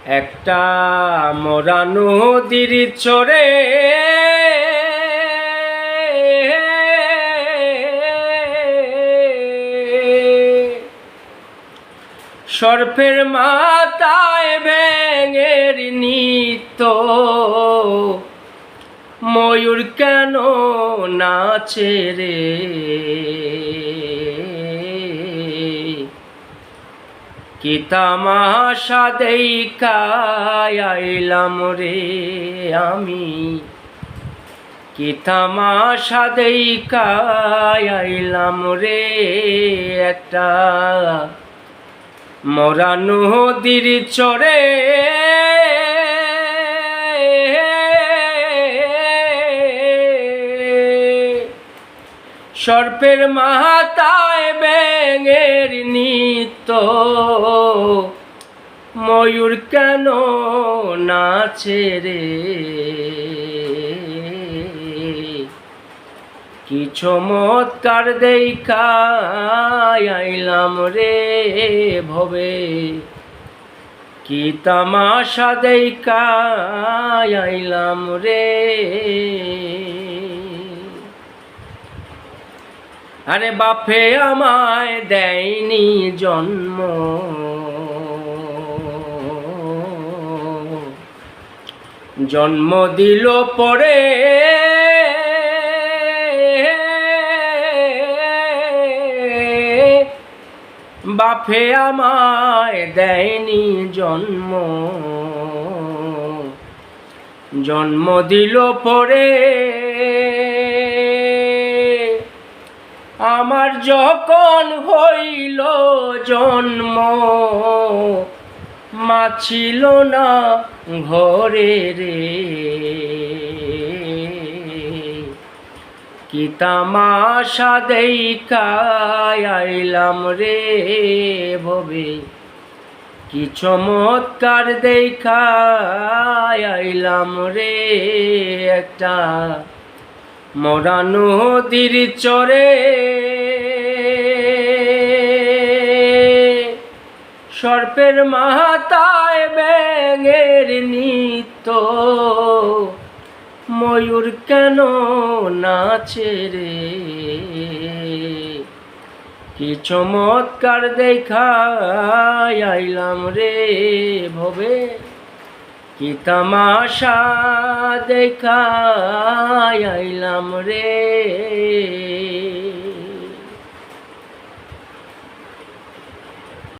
একটা মরা নদীর চরে সর্পের মাথায় ব্যাঙের নৃত্য, ময়ূর কেন নাচে রে? কি তামাশা দেইখা আইলাম রে আমি, কি তামাশা দেইখা আইলাম রে? একটা মরা নদীর চরে সর্পের মাথায় ব্যাঙের নৃত্য, ময়ূর কেন নাচে রে? কি চমৎকার দেইখা আইলাম রে ভবে, কি তামাশা দেইখা আইলাম রে। আরে বাপে আমায় দেয়নি জন্ম, জন্ম দিল পরে বাপে আমায় দেয়নি জন্ম, জন্ম দিল পরে আমার যখন হইল জন্ম, মা ছিল না ঘরে রে। কি তামাশা দেইখা আইলাম রে ভবে, কি চমৎকার দেইখা আইলাম রে। একটা মরা নদীর চরে সর্পের মাথায় ব্যাঙের নৃত্য, ময়ূর কেন নাচে রে? কি চমৎকার দেখা আইলাম রে ভবে, কি তামাশা দেখা আইলাম রে।